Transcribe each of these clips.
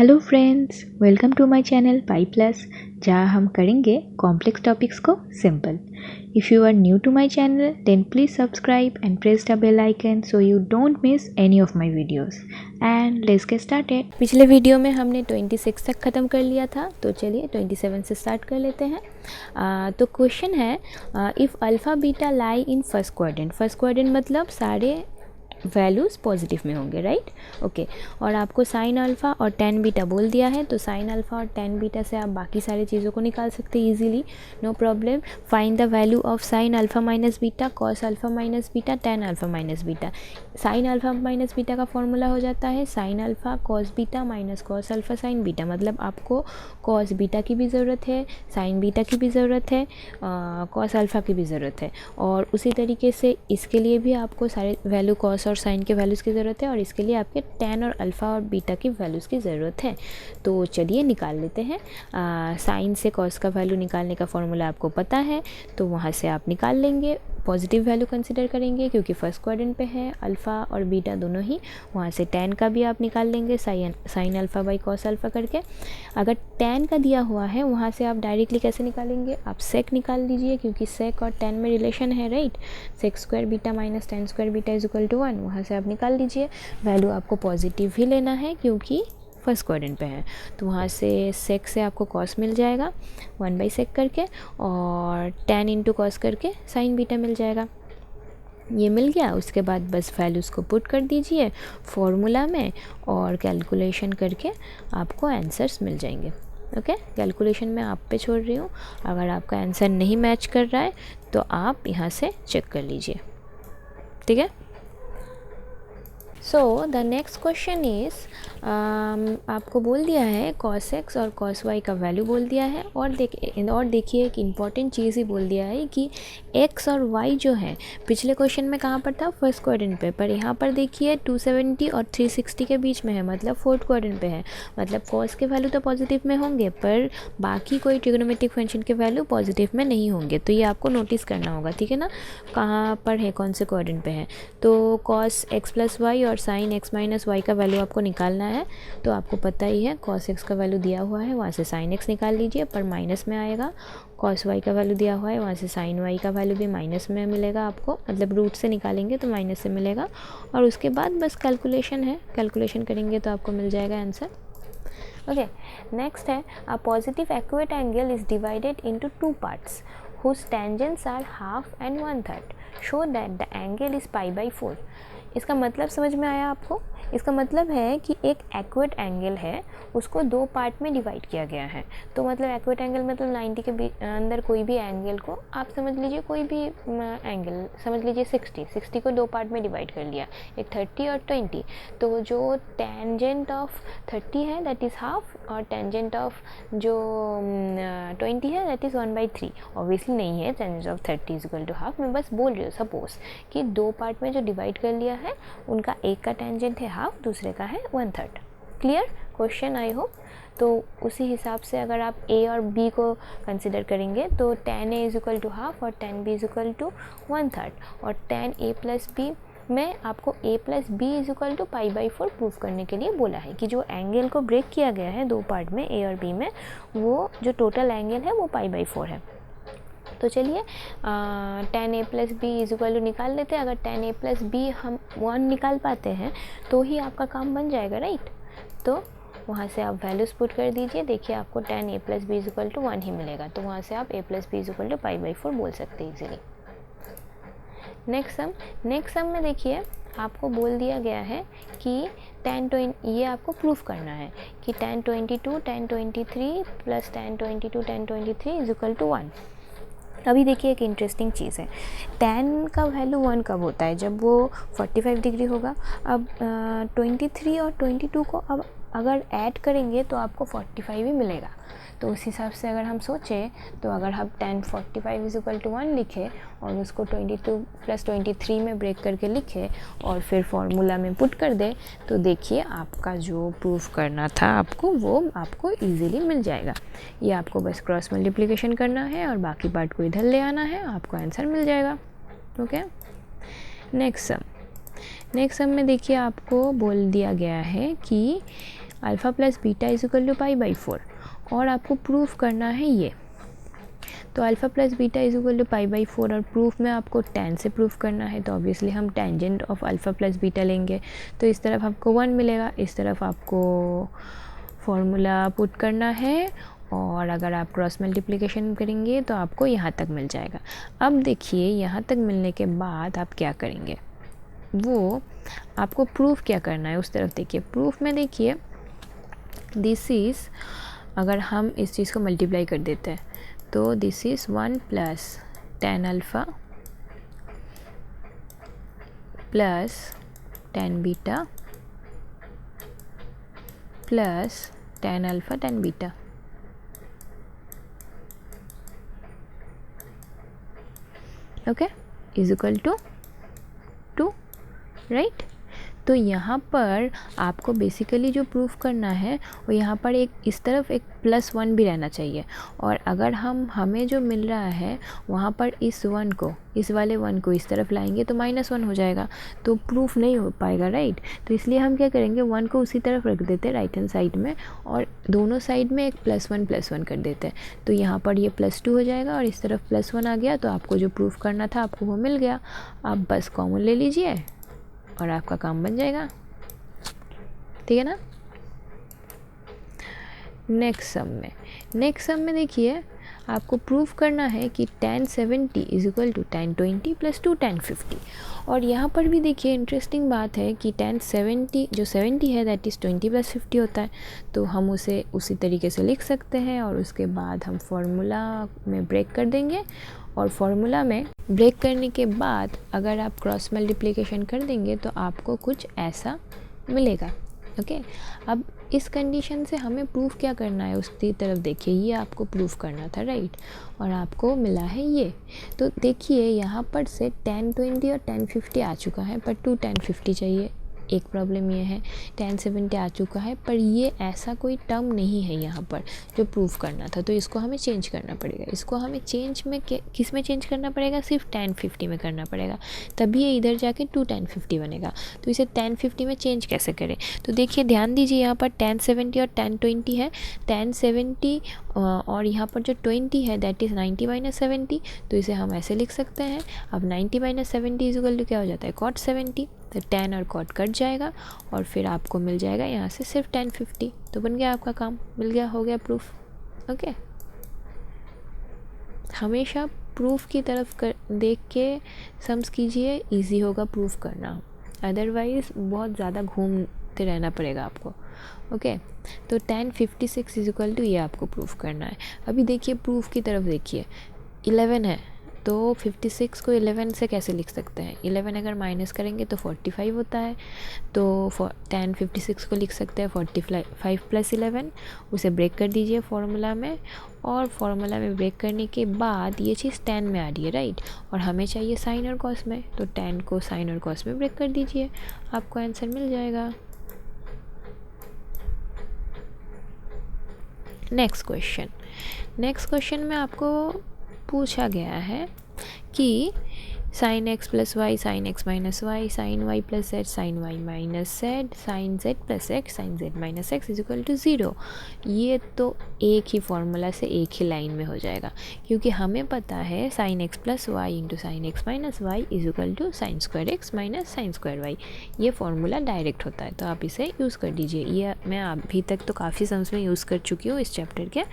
Hello friends, welcome to my channel pi plus, जहाँ हम करेंगे कॉम्प्लेक्स टॉपिक्स को simple. If you are new to my channel then please subscribe and press the bell icon so you don't miss any of my videos. And let's get started. पिछले video में हमने 26 तक ख़त्म कर लिया था, तो चलिए 27 से स्टार्ट कर लेते हैं। तो क्वेश्चन है, if alpha beta lie in first quadrant. First quadrant मतलब सारे वैल्यूज़ पॉजिटिव में होंगे, राइट? ओके। और आपको साइन अल्फ़ा और टेन बीटा बोल दिया है, तो साइन अल्फ़ा और टेन बीटा से आप बाकी सारी चीज़ों को निकाल सकते हैं easily, no problem. Find the value of sine alpha minus beta, cos alpha minus beta, tan alpha minus beta. Sine alpha minus beta का फॉर्मूला हो जाता है sine alpha cos beta minus cos alpha sine beta. मतलब आपको cos beta की भी ज़रूरत है, साइन बीटा की भी ज़रूरत है, कॉस अल्फ़ा की भी ज़रूरत है। और उसी तरीके से इसके लिए भी आपको सारे वैल्यू कॉस और साइन के वैल्यूज़ की ज़रूरत है, और इसके लिए आपके टेन और अल्फ़ा और बीटा की वैल्यूज़ की ज़रूरत है। तो चलिए निकाल लेते हैं। साइन से कॉस का वैल्यू निकालने का फॉर्मूला आपको पता है, तो वहाँ से आप निकाल लेंगे। पॉजिटिव वैल्यू कंसिडर करेंगे क्योंकि फर्स्ट क्वाड्रेंट पे है, अल्फ़ा और बीटा दोनों ही। वहाँ से टेन का भी आप निकाल लेंगे sine alpha by cos alpha करके। अगर टेन का दिया हुआ है वहाँ से आप डायरेक्टली कैसे निकालेंगे, आप सेक निकाल लीजिए, क्योंकि सेक और टेन में रिलेशन है, right? Sec square beta minus tan square beta is equal to 1। वहाँ से आप निकाल लीजिए। वैल्यू आपको पॉजिटिव ही लेना है क्योंकि फर्स्ट क्वाड्रेंट पे है, तो वहाँ से सेक से आपको कॉस मिल जाएगा 1/सेक करके, और टेन इंटू कॉस करके साइन बीटा मिल जाएगा। ये मिल गया। उसके बाद बस वैल्यूज़ को पुट कर दीजिए फॉर्मूला में, और कैलकुलेशन करके आपको आंसर्स मिल जाएंगे। ओके, कैलकुलेशन मैं आप पे छोड़ रही हूँ। अगर आपका आंसर नहीं मैच कर रहा है तो आप यहाँ से चेक कर लीजिए, ठीक है? So the next question is, आपको बोल दिया है कॉस एक्स और कॉस वाई का वैल्यू बोल दिया है, और देखिए एक इम्पॉर्टेंट चीज़ ही बोल दिया है कि एक्स और वाई जो है पिछले क्वेश्चन में कहाँ पर था, फर्स्ट क्वाड्रेंट पे, पर यहाँ पर देखिए 270 और 360 के बीच में है, मतलब फोर्थ क्वाड्रेंट पे है। मतलब कॉस के वैल्यू तो पॉजिटिव में होंगे, पर बाकी कोई ट्रिग्नोमेट्रिक फंक्शन के वैल्यू पॉजिटिव में नहीं होंगे। तो ये आपको नोटिस करना होगा, ठीक है ना, कहाँ पर है, कौन से क्वाड्रेंट पे है। तो कॉस एक्स प्लस वाई और साइन एक्स माइनस वाई का वैल्यू आपको निकालना है। तो आपको पता ही है कॉस एक्स का वैल्यू दिया हुआ है, वहाँ से साइन एक्स निकाल लीजिए, पर माइनस में आएगा। कॉस वाई का वैल्यू दिया हुआ है, वहाँ से साइन वाई का वैल्यू भी माइनस में मिलेगा आपको, मतलब रूट से निकालेंगे तो माइनस से मिलेगा। और उसके बाद बस कैलकुलेशन है, कैलकुलेशन करेंगे तो आपको मिल जाएगा आंसर। ओके, नेक्स्ट है, a positive accurate angle is divided into two parts whose tangents are half and 1/3. Show that the angle is π/4. इसका मतलब समझ में आया आपको? इसका मतलब है कि एक एक्यूरेट एंगल है, उसको दो पार्ट में डिवाइड किया गया है। तो मतलब एक्यूरेट एंगल मतलब 90 के अंदर कोई भी एंगल को आप समझ लीजिए, कोई भी एंगल समझ लीजिए 60 को दो पार्ट में डिवाइड कर लिया, एक 30 और 20। तो जो टेंजेंट ऑफ 30 है दैट इज़ हाफ, और टेंजेंट ऑफ जो 20 है दैट इज़ 1/3। ऑब्वियसली नहीं है tangent of 30 is equal to half, मैं बस बोल रही हूँ सपोज कि दो पार्ट में जो डिवाइड कर लिया है उनका एक का टेंजेंट है हाफ, दूसरे का है 1/3। Clear question, I hope. तो उसी हिसाब से अगर आप ए और बी को कंसिडर करेंगे तो tan a is equal to half और tan b is equal to 1/3, और tan a प्लस बी में आपको a plus B is equal to π/4 prove करने के लिए बोला है कि जो एंगल को ब्रेक किया गया है दो पार्ट में a और b में, वो जो टोटल एंगल है वो π/4 है। तो चलिए tan a plus B is equal to निकाल लेते हैं। अगर tan a प्लस बी हम 1 निकाल पाते हैं तो ही आपका काम बन जाएगा, राइट? तो वहाँ से आप वैल्यूज पुट कर दीजिए, देखिए आपको tan a plus B is equal to 1 ही मिलेगा। तो वहाँ से आप a plus B is equal to π/4 बोल सकते हैं इजीली। नेक्स्ट सम में देखिए आपको बोल दिया गया है कि ये आपको प्रूफ करना है कि tan 22 tan 23 plus tan 22 tan 23 is equal to 1। अभी देखिए एक इंटरेस्टिंग चीज़ है, tan का वैल्यू 1 कब होता है, जब वो 45 डिग्री होगा। अब 23 और 22 को अब अगर ऐड करेंगे तो आपको 45 ही मिलेगा। तो उस हिसाब से अगर हम सोचें तो अगर हम tan 45 इज इक्वल टू 1 लिखें और उसको 22 प्लस 23 में ब्रेक करके लिखें और फिर फॉर्मूला में पुट कर दें, तो देखिए आपका जो प्रूफ करना था आपको वो आपको इजीली मिल जाएगा। ये आपको बस क्रॉस मल्टीप्लिकेशन करना है और बाकी पार्ट को इधर ले आना है, आपको आंसर मिल जाएगा। ओके, नेक्स्ट सम में देखिए आपको बोल दिया गया है कि alpha plus beta is equal to pi by 4 और आपको प्रूफ करना है ये। तो alpha plus beta is equal to pi by 4 और प्रूफ में आपको tan से प्रूफ करना है, तो ऑब्वियसली हम tangent of alpha plus beta लेंगे। तो इस तरफ आपको 1 मिलेगा, इस तरफ आपको फॉर्मूला पुट करना है और अगर आप क्रॉस मल्टीप्लिकेशन करेंगे तो आपको यहाँ तक मिल जाएगा। अब देखिए यहाँ तक मिलने के बाद आप क्या करेंगे, वो आपको प्रूफ क्या करना है उस तरफ देखिए। प्रूफ में देखिए दिस इज़, अगर हम इस चीज़ को मल्टीप्लाई कर देते हैं तो this is 1 plus tan alpha plus tan beta plus tan alpha tan beta. Okay, is equal to 2, right. तो यहाँ पर आपको बेसिकली जो प्रूफ करना है वो यहाँ पर एक इस तरफ एक +1 भी रहना चाहिए, और अगर हमें जो मिल रहा है वहाँ पर इस 1 को, इस वाले 1 को इस तरफ लाएंगे तो -1 हो जाएगा, तो प्रूफ नहीं हो पाएगा, राइट। तो इसलिए हम क्या करेंगे, 1 को उसी तरफ रख देते हैं राइट हैंड साइड में, और दोनों साइड में एक +1 कर देते हैं। तो यहाँ पर ये +2 हो जाएगा और इस तरफ +1 आ गया, तो आपको जो प्रूफ करना था आपको वो मिल गया। आप बस कॉमन ले लीजिए और आपका काम बन जाएगा, ठीक है ना। नेक्स्ट सम में देखिए आपको प्रूफ करना है कि tan 70 is equal to tan 20 plus 2 tan 50। और यहाँ पर भी देखिए इंटरेस्टिंग बात है कि tan 70 जो 70 है दैट इज़ 20 प्लस 50 होता है, तो हम उसे उसी तरीके से लिख सकते हैं और उसके बाद हम फॉर्मूला में ब्रेक कर देंगे, और फॉर्मूला में ब्रेक करने के बाद अगर आप क्रॉस मल्टीप्लिकेशन कर देंगे तो आपको कुछ ऐसा मिलेगा। ओके, अब इस कंडीशन से हमें प्रूफ क्या करना है उसकी तरफ देखिए, ये आपको प्रूफ करना था, राइट, और आपको मिला है ये। तो देखिए यहाँ पर से tan 20 और tan 50 आ चुका है, पर 2 tan 50 चाहिए। एक प्रॉब्लम ये है, tan 70 आ चुका है पर ये ऐसा कोई टर्म नहीं है यहाँ पर जो प्रूफ करना था, तो इसको हमें चेंज करना पड़ेगा। इसको हमें चेंज में किस में चेंज करना पड़ेगा, सिर्फ tan 50 में करना पड़ेगा, तभी ये इधर जाके 2 tan 50 बनेगा। तो इसे tan 50 में चेंज कैसे करें, तो देखिए ध्यान दीजिए यहाँ पर tan 70 और tan 20 है। tan 70 और यहाँ पर जो 20 है दैट इज़ 90 माइनस 70, तो इसे हम ऐसे लिख सकते हैं। अब 90 माइनस 70 इज इक्वल टू क्या हो जाता है, cot 70, तो tan और cot कट जाएगा और फिर आपको मिल जाएगा यहाँ से सिर्फ tan 50। तो बन गया आपका काम, मिल गया, हो गया प्रूफ। ओके, हमेशा प्रूफ की तरफ देख के सम्स कीजिए, इजी होगा प्रूफ करना, अदरवाइज़ बहुत ज़्यादा घूमते रहना पड़ेगा आपको। ओके, तो tan 56 इज इक्वल टू ये आपको प्रूफ करना है। अभी देखिए प्रूफ की तरफ देखिए, 11 है तो 56 को 11 से कैसे लिख सकते हैं, 11 अगर माइनस करेंगे तो 45 होता है, तो tan 56 को लिख सकते हैं 45 प्लस 11, उसे ब्रेक कर दीजिए फार्मूला में, और फार्मूला में ब्रेक करने के बाद ये चीज़ tan में आ रही है, राइट, और हमें चाहिए साइन और कॉस में, तो tan को साइन और कॉस में ब्रेक कर दीजिए, आपको आंसर मिल जाएगा। नेक्स्ट क्वेश्चन में आपको पूछा गया है कि sin x plus y, sin x minus y, sin y plus z, sin y minus z, sin z plus x, sin z minus x is equal to 0। ये तो एक ही फॉर्मूला से एक ही लाइन में हो जाएगा, क्योंकि हमें पता है sin x plus y into sine x minus y is equal to sine square x minus sine square y. ये फॉर्मूला डायरेक्ट होता है, तो आप इसे यूज़ कर दीजिए। ये मैं अभी तक तो काफ़ी सम्स में यूज़ कर चुकी हूँ इस चैप्टर के,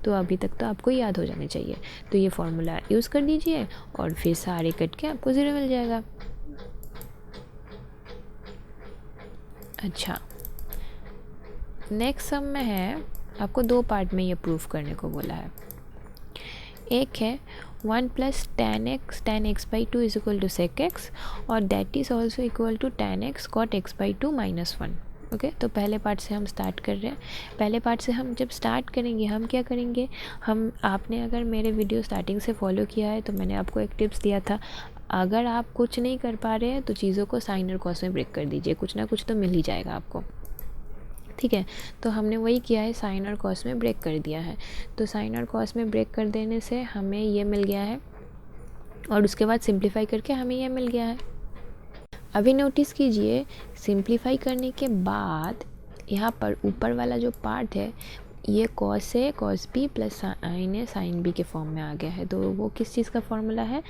तो अभी तक तो आपको याद हो जाने चाहिए। तो ये फॉर्मूला यूज़ कर दीजिए और फिर सारे कट के आपको 0 मिल जाएगा। अच्छा, नेक्स्ट सम में है, आपको 2 पार्ट में ये प्रूफ करने को बोला है। एक है 1 plus tan x by 2 is equal to sec x, और that is also equal to tan x cot x by 2 minus 1। Okay, तो पहले पार्ट से हम स्टार्ट कर रहे हैं। पहले पार्ट से हम जब स्टार्ट करेंगे हम क्या करेंगे, आपने अगर मेरे वीडियो स्टार्टिंग से फॉलो किया है तो मैंने आपको एक टिप्स दिया था, अगर आप कुछ नहीं कर पा रहे हैं तो चीज़ों को साइन और कॉस में ब्रेक कर दीजिए, कुछ ना कुछ तो मिल ही जाएगा आपको, ठीक है। तो हमने वही किया है, साइन और कॉस में ब्रेक कर दिया है। तो साइन और कॉस में ब्रेक कर देने से हमें ये मिल गया है, और उसके बाद सिंप्लीफाई करके हमें ये मिल गया है। अभी नोटिस कीजिए, सिंप्लीफाई करने के बाद यहाँ पर ऊपर वाला जो पार्ट है ये cos A cos B plus sign A sine B के फॉर्म में आ गया है। तो वो किस चीज़ का फॉर्मूला है?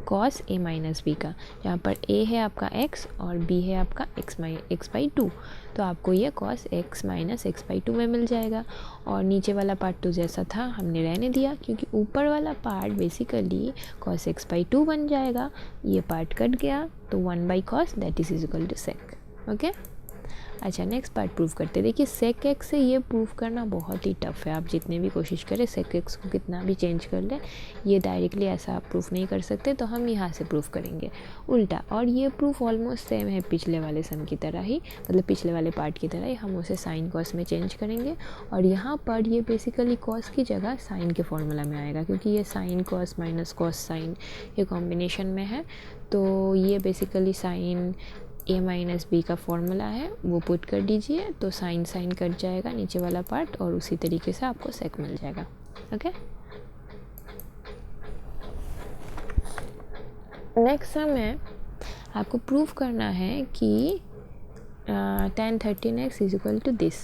कॉस ए माइनस बी का, जहाँ पर ए है आपका x और b है आपका x/2। तो आपको ये कॉस x माइनस x/2 में मिल जाएगा। और नीचे वाला पार्ट तो जैसा था हमने रहने दिया, क्योंकि ऊपर वाला पार्ट बेसिकली कॉस x/2 बन जाएगा। ये पार्ट कट गया तो 1/cos that is equal to sec। Okay, अच्छा नेक्स्ट पार्ट प्रूव करते हैं। देखिए sec x से ये प्रूव करना बहुत ही टफ है। आप जितने भी कोशिश करें sec x को कितना भी चेंज कर लें, ये डायरेक्टली ऐसा आप प्रूफ नहीं कर सकते। तो हम यहाँ से प्रूफ करेंगे उल्टा। और ये प्रूफ ऑलमोस्ट सेम है पिछले वाले सम की तरह ही, मतलब पिछले वाले पार्ट की तरह ही। हम उसे साइन कॉस में चेंज करेंगे और यहाँ पर ये बेसिकली कॉस की जगह साइन के फॉर्मूला में आएगा, क्योंकि ये sine cos minus cos sine ये कॉम्बिनेशन में है। तो ये basically sine a minus B का फॉर्मूला है, वो पुट कर दीजिए तो साइन साइन कट जाएगा नीचे वाला पार्ट, और उसी तरीके से आपको सेक मिल जाएगा। ओके, नेक्स्ट सम है, आपको प्रूफ करना है कि tan 13x is equal to this.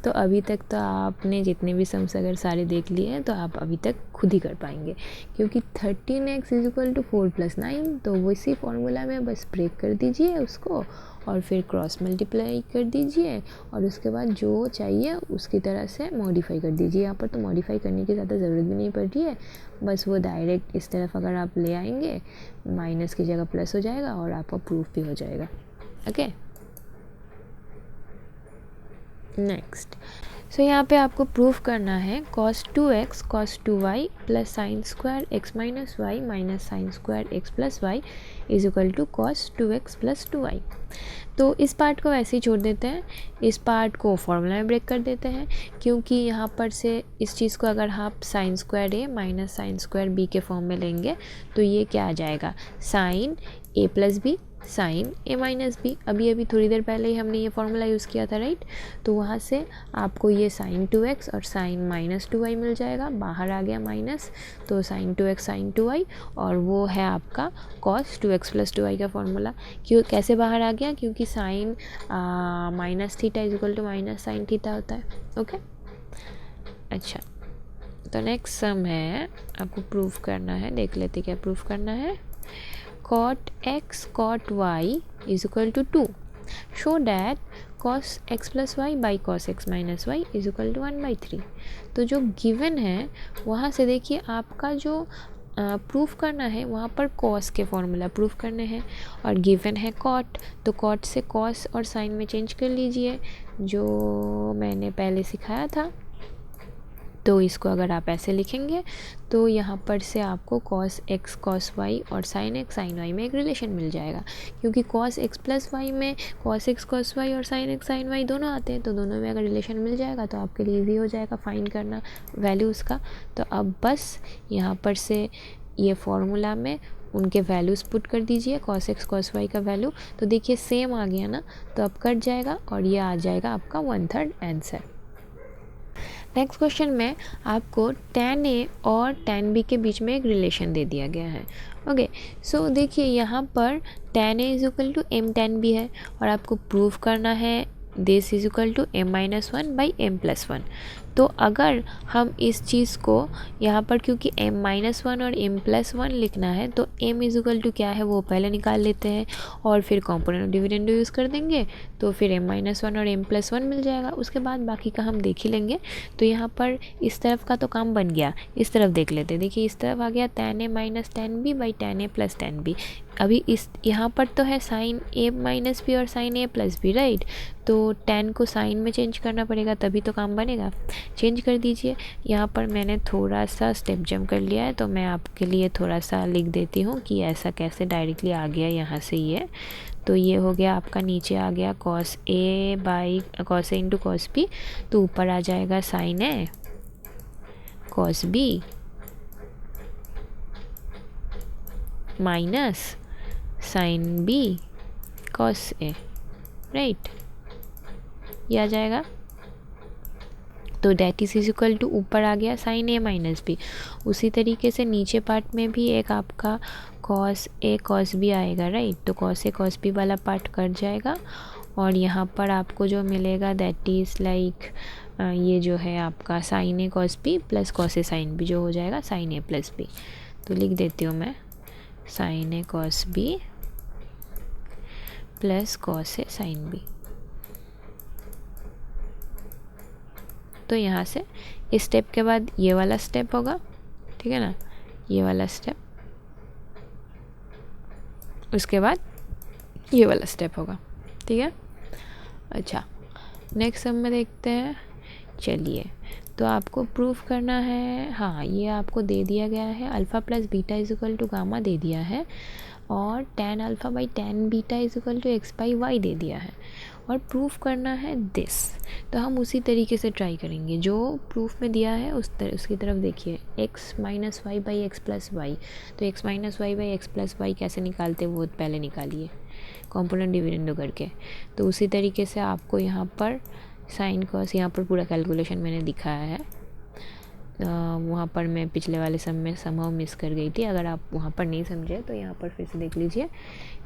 तो अभी तक तो आपने जितने भी सम्स अगर सारे देख लिए हैं तो आप अभी तक खुद ही कर पाएंगे, क्योंकि 13x इज इक्वल टू 4 + 9। तो वो इसी फॉर्मूला में बस ब्रेक कर दीजिए उसको और फिर क्रॉस मल्टीप्लाई कर दीजिए और उसके बाद जो चाहिए उसकी तरह से मॉडिफाई कर दीजिए। यहाँ पर तो मॉडिफाई करने की ज़्यादा ज़रूरत भी नहीं पड़ रही है, बस वो डायरेक्ट इस तरफ अगर आप ले आएंगे माइनस की जगह प्लस हो जाएगा और आपका प्रूफ भी हो जाएगा। ओके, नेक्स्ट सो यहाँ पे आपको प्रूफ करना है cos 2x cos 2y plus sine square x minus y minus sine square x plus y is equal to cos 2x plus 2y। तो इस पार्ट को ऐसे ही छोड़ देते हैं, इस पार्ट को फॉर्मूला में ब्रेक कर देते हैं, क्योंकि यहाँ पर से इस चीज़ को अगर आप sine square a minus sine square b के फॉर्म में लेंगे तो ये क्या आ जाएगा? Sine a plus B sine a minus B. अभी थोड़ी देर पहले ही हमने ये फॉर्मूला यूज़ किया था, राइट। तो वहाँ से आपको ये साइन 2x और साइन माइनस 2y मिल जाएगा, बाहर आ गया माइनस, तो साइन 2x साइन 2y, और वो है आपका cos 2x प्लस 2y का फॉर्मूला। क्यों कैसे बाहर आ गया? क्योंकि sine minus theta is equal to minus sine theta होता है। ओके, अच्छा तो नेक्स्ट सम है, आपको प्रूफ करना है, देख लेते क्या प्रूफ करना है। cot x cot y is equal to 2. Show that cos x plus y by cos x minus y is equal to 1/3। तो जो गिवन है वहाँ से देखिए आपका जो प्रूफ करना है वहाँ पर cos के फॉर्मूला प्रूफ करने हैं और गिवन है cot, तो cot से cos और साइन में चेंज कर लीजिए जो मैंने पहले सिखाया था। तो इसको अगर आप ऐसे लिखेंगे तो यहाँ पर से आपको cos x cos y और sin x sin y में एक रिलेशन मिल जाएगा, क्योंकि cos x प्लस y में cos x cos y और sin x sin y दोनों आते हैं। तो दोनों में अगर रिलेशन मिल जाएगा तो आपके लिए इजी हो जाएगा फाइंड करना वैल्यूज़ का। तो अब बस यहाँ पर से ये फॉर्मूला में उनके वैल्यूज़ पुट कर दीजिए, cos x cos y का वैल्यू, तो देखिए सेम आ गया ना, तो अब कट जाएगा और ये आ जाएगा आपका 1/3 आंसर। नेक्स्ट क्वेश्चन में आपको tan a और tan b के बीच में एक रिलेशन दे दिया गया है। ओके, सो देखिए यहाँ पर tan a is equal to m tan b है और आपको प्रूव करना है this is equal to m-1/m+1। तो अगर हम इस चीज़ को यहाँ पर, क्योंकि m-1 और m+1 लिखना है, तो m इज इक्वल टू क्या है वो पहले निकाल लेते हैं और फिर कॉम्पोनेंट ऑफ डिविडेंड यूज़ कर देंगे, तो फिर m-1 और m+1 मिल जाएगा। उसके बाद बाकी का हम देख ही लेंगे। तो यहाँ पर इस तरफ का तो काम बन गया, इस तरफ देख लेते हैं। देखिए इस तरफ आ गया tan a minus tan b by tan a plus tan b। अभी इस यहाँ पर तो है साइन a माइनस बी और sine a plus B, right. तो tan को साइन में चेंज करना पड़ेगा तभी तो काम बनेगा। चेंज कर दीजिए। यहाँ पर मैंने थोड़ा सा स्टेप जंप कर लिया है, तो मैं आपके लिए थोड़ा सा लिख देती हूँ कि ऐसा कैसे डायरेक्टली आ गया यहाँ से ये। तो ये हो गया आपका, नीचे आ गया cos a by cos a into cos b, तो ऊपर आ जाएगा sine a cos b minus sine b cos a, right, ये आ जाएगा। तो डेट इज इक्वल टू ऊपर आ गया साइन a माइनस बी। उसी तरीके से नीचे पार्ट में भी एक आपका cos a cos b आएगा, राइट। तो cos a cos b वाला पार्ट कट जाएगा और यहाँ पर आपको जो मिलेगा दैट इज़ लाइक ये जो है आपका sign A cos B plus cos A sine B जो हो जाएगा साइन ए प्लस बी। तो लिख देती हूँ मैं sign A cos B plus cos A sine B. तो यहाँ से इस स्टेप के बाद ये वाला स्टेप होगा, ठीक है ना, ये वाला स्टेप, उसके बाद ये वाला स्टेप होगा, ठीक है। अच्छा, नेक्स्ट सब में देखते हैं। चलिए, तो आपको प्रूफ करना है, हाँ ये आपको दे दिया गया है, alpha plus beta is equal to gamma दे दिया है, और tan alpha by tan beta is equal to x by Y दे दिया है, और प्रूफ करना है दिस। तो हम उसी तरीके से ट्राई करेंगे जो प्रूफ में दिया है उसकी तरफ देखिए, x minus y by x plus y. तो x minus y by x plus y कैसे निकालते वो पहले निकालिए कॉम्पोनेंट डिविडेंडो करके। तो उसी तरीके से आपको यहाँ पर साइन कॉस, यहाँ पर पूरा कैलकुलेशन मैंने दिखाया है, वहाँ पर मैं पिछले वाले सम में समहाउ मिस कर गई थी। अगर आप वहाँ पर नहीं समझे तो यहाँ पर फिर से देख लीजिए।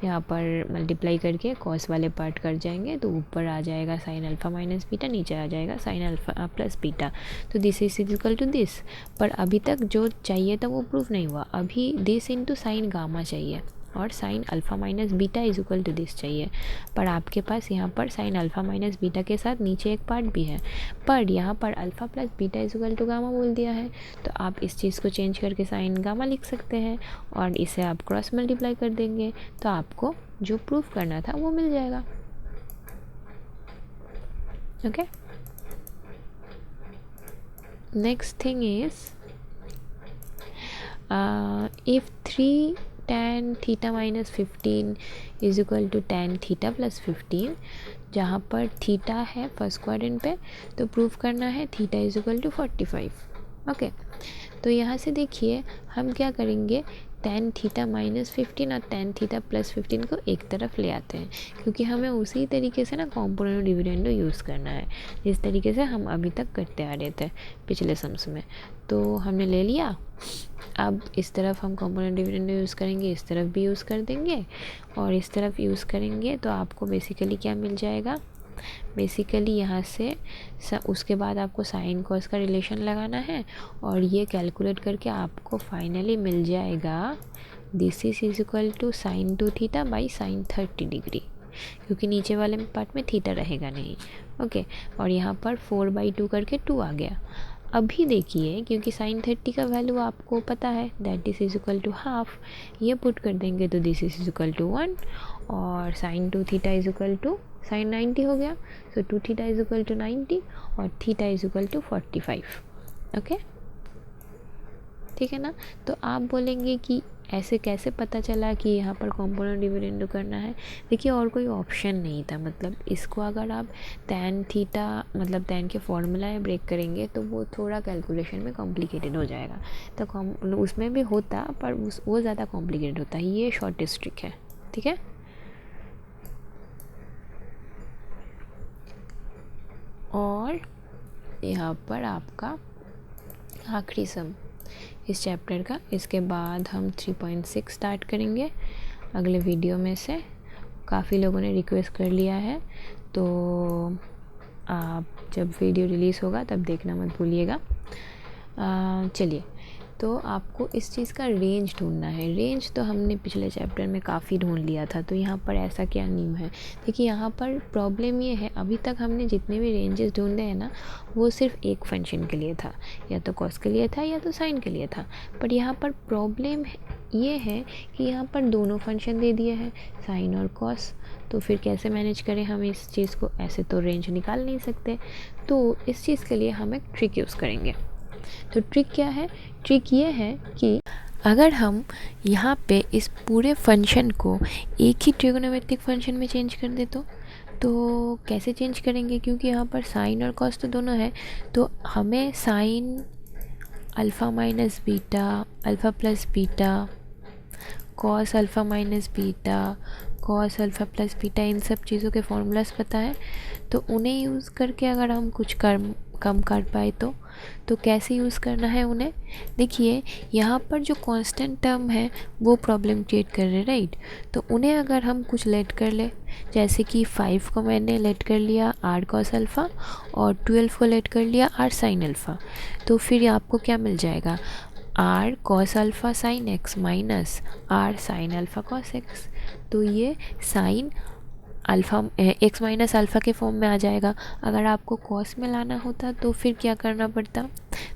यहाँ पर मल्टीप्लाई करके कॉस वाले पार्ट कर जाएंगे तो ऊपर आ जाएगा साइन अल्फ़ा माइनस बीटा, नीचे आ जाएगा साइन अल्फ़ा प्लस बीटा। तो this is equal to this. पर अभी तक जो चाहिए था वो प्रूफ नहीं हुआ, अभी दिस इंटू साइन गामा चाहिए और sine alpha minus beta is equal to this चाहिए। पर आपके पास यहाँ पर साइन अल्फ़ा माइनस बीटा के साथ नीचे एक पार्ट भी है, पर यहाँ पर alpha plus beta is equal to gamma बोल दिया है। तो आप इस चीज़ को चेंज करके साइन गामा लिख सकते हैं और इसे आप क्रॉस मल्टीप्लाई कर देंगे तो आपको जो प्रूफ करना था वो मिल जाएगा। Okay, next thing is if 3 tan theta minus 15 is equal to tan theta plus 15, जहाँ पर थीटा है फर्स्ट क्वाड्रेंट पे, तो प्रूफ करना है theta is equal to 45। Okay, तो यहाँ से देखिए हम क्या करेंगे, tan थीटा माइनस 15 और tan थीटा प्लस 15 को एक तरफ ले आते हैं, क्योंकि हमें उसी तरीके से ना कॉम्पोनेंट डिविडेंडो यूज़ करना है जिस तरीके से हम अभी तक करते आ रहे थे पिछले सम्स में। तो हमने ले लिया, अब इस तरफ हम कॉम्पोनेंट डिविडेंडो यूज़ करेंगे, इस तरफ भी यूज़ कर देंगे और इस तरफ यूज़ करेंगे। तो आपको बेसिकली क्या मिल जाएगा, बेसिकली यहाँ से उसके बाद आपको साइन कॉस का रिलेशन लगाना है और ये कैलकुलेट करके आपको फाइनली मिल जाएगा this is equal to sine 2 theta by sine 30 degree, क्योंकि नीचे वाले पार्ट में थीटा रहेगा नहीं। ओके, और यहाँ पर 4/2 करके 2 आ गया। अभी देखिए, क्योंकि साइन 30 का वैल्यू आपको पता है that is equal to half, ये पुट कर देंगे तो दिस इज इक्वल टू 1 और sine 2 theta is equal to sine 90 हो गया। So 2 theta is equal to 90 और theta is equal to 45। Okay, ठीक है ना। तो आप बोलेंगे कि ऐसे कैसे पता चला कि यहाँ पर कॉम्पोनेंट डिविडेंडो करना है। देखिए, और कोई ऑप्शन नहीं था, मतलब इसको अगर आप tan थीटा मतलब tan के फॉर्मूला ब्रेक करेंगे तो वो थोड़ा कैलकुलेशन में कॉम्प्लिकेटेड हो जाएगा। तो उसमें भी होता पर वो ज़्यादा कॉम्प्लिकेटेड होता है, ये शॉर्टेस्ट ट्रिक है, ठीक है। और यहाँ पर आपका आखिरी सम इस चैप्टर का, इसके बाद हम 3.6 स्टार्ट करेंगे अगले वीडियो में से। काफ़ी लोगों ने रिक्वेस्ट कर लिया है, तो आप जब वीडियो रिलीज़ होगा तब देखना मत भूलिएगा। चलिए, तो आपको इस चीज़ का रेंज ढूंढना है। रेंज तो हमने पिछले चैप्टर में काफ़ी ढूंढ लिया था, तो यहाँ पर ऐसा क्या नियम है। देखिए, यहाँ पर प्रॉब्लम ये है, अभी तक हमने जितने भी रेंजेस ढूंढे हैं ना वो सिर्फ एक फंक्शन के लिए था, या तो कॉस के लिए था या तो साइन के लिए था। पर यहाँ पर प्रॉब्लम ये है कि यहाँ पर दोनों फंक्शन दे दिए हैं, साइन और कॉस। तो फिर कैसे मैनेज करें हम इस चीज़ को, ऐसे तो रेंज निकाल नहीं सकते। तो इस चीज़ के लिए हम एक ट्रिक यूज़ करेंगे। तो ट्रिक क्या है, ट्रिक ये है कि अगर हम यहाँ पे इस पूरे फंक्शन को एक ही ट्रिगोनोमेट्रिक फंक्शन में चेंज कर दे तो कैसे चेंज करेंगे, क्योंकि यहाँ पर साइन और कॉस तो दोनों है। तो हमें sine alpha minus beta, alpha plus beta, cos alpha minus beta, cos alpha plus beta, इन सब चीज़ों के फॉर्मूलाज पता है। तो उन्हें यूज़ करके अगर हम कुछ कम कर पाए तो कैसे यूज़ करना है उन्हें। देखिए, यहाँ पर जो कांस्टेंट टर्म है वो प्रॉब्लम क्रिएट कर रहे, राइट। तो उन्हें अगर हम कुछ लेट कर ले जैसे कि 5 को मैंने लेट कर लिया r cos अल्फ़ा और 12 को लेट कर लिया r sin अल्फ़ा, तो फिर आपको क्या मिल जाएगा, r cos alpha sin x minus r sin alpha cos x। तो ये sine alpha x minus alpha के फॉर्म में आ जाएगा। अगर आपको कॉस में लाना होता तो फिर क्या करना पड़ता,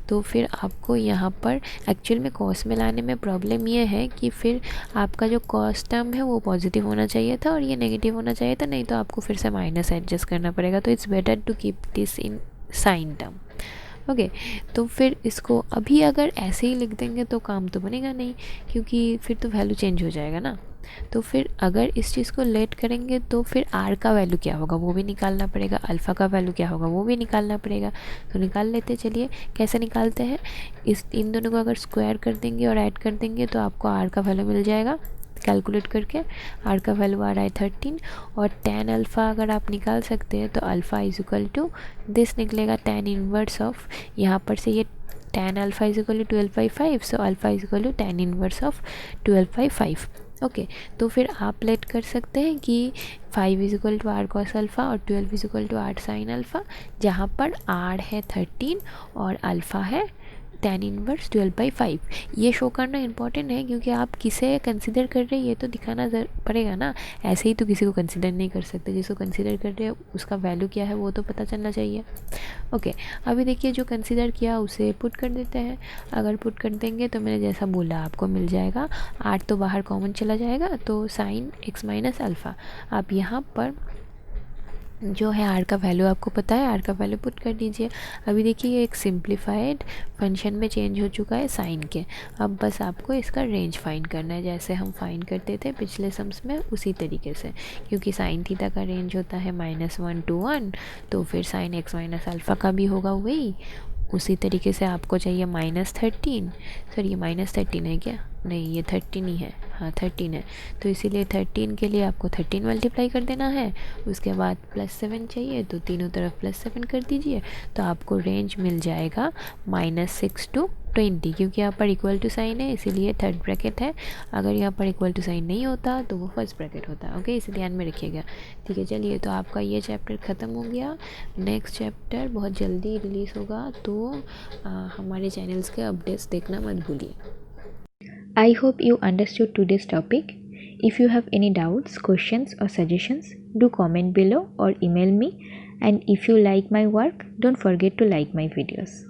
तो फिर आपको यहाँ पर एक्चुअल में कॉस में लाने में प्रॉब्लम ये है कि फिर आपका जो कॉस टर्म है वो पॉजिटिव होना चाहिए था और ये नेगेटिव होना चाहिए था, नहीं तो आपको फिर से माइनस एडजस्ट करना पड़ेगा। तो it's better to keep this in sine term. Okay, तो फिर इसको अभी अगर ऐसे ही लिख देंगे तो काम तो बनेगा नहीं, क्योंकि फिर तो वैल्यू चेंज हो जाएगा ना। तो फिर अगर इस चीज़ को लेट करेंगे तो फिर r का वैल्यू क्या होगा वो भी निकालना पड़ेगा, अल्फ़ा का वैल्यू क्या होगा वो भी निकालना पड़ेगा। तो निकाल लेते, चलिए कैसे निकालते हैं। इन दोनों को अगर स्क्वायर कर देंगे और ऐड कर देंगे तो आपको r का वैल्यू मिल जाएगा। कैलकुलेट करके r का वैल्यू आ रहा है 13, और tan अल्फ़ा अगर आप निकाल सकते हैं तो alpha is equal to this निकलेगा, tan इनवर्स ऑफ, यहाँ पर से ये tan alpha is equal to 12/5, so alpha is equal to tan inverse of 12/5। Okay, तो फिर आप लेट कर सकते हैं कि 5 is equal to r cos alpha और 12 is equal to r sin alpha, जहाँ पर r है 13 और अल्फ़ा है tan इनवर्स 12/5। ये शो करना इंपॉर्टेंट है, क्योंकि आप किसे कंसिडर कर रहे हैं ये तो दिखाना पड़ेगा ना। ऐसे ही तो किसी को कंसिडर नहीं कर सकते, जिसको कंसिडर कर रहे हैं उसका वैल्यू क्या है वो तो पता चलना चाहिए। ओके, अभी देखिए जो कंसिडर किया उसे पुट कर देते हैं। अगर पुट कर देंगे तो मैंने जैसा बोला आपको मिल जाएगा, 8 तो बाहर कॉमन चला जाएगा, तो साइन x माइनस अल्फ़ा। आप यहाँ पर जो है r का वैल्यू आपको पता है, r का वैल्यू पुट कर दीजिए। अभी देखिए ये एक सिंप्लीफाइड फंक्शन में चेंज हो चुका है साइन के। अब बस आपको इसका रेंज फाइंड करना है, जैसे हम फाइंड करते थे पिछले सम्स में उसी तरीके से, क्योंकि साइन थीटा का रेंज होता है -1 to 1, तो फिर साइन x माइनस अल्फ़ा का भी होगा वही। उसी तरीके से आपको चाहिए -13, सर ये -13 है क्या, नहीं ये 13 ही है, हाँ 13 है, तो इसीलिए 13 के लिए आपको 13 मल्टीप्लाई कर देना है। उसके बाद +7 चाहिए तो तीनों तरफ +7 कर दीजिए, तो आपको रेंज मिल जाएगा -6 to 20, क्योंकि यहाँ पर इक्वल टू साइन है इसीलिए थर्ड ब्रैकेट है। अगर यहाँ पर इक्वल टू साइन नहीं होता तो वो फर्स्ट ब्रैकेट होता। ओके, इसे ध्यान में रखिएगा। ठीक है, चलिए तो आपका ये चैप्टर ख़त्म हो गया। नेक्स्ट चैप्टर बहुत जल्दी रिलीज़ होगा, तो हमारे चैनल्स के अपडेट्स देखना मत भूलिए। I hope you understood today's topic. If you have any doubts, questions or suggestions, do comment below or email me. And if you like my work, don't forget to like my videos.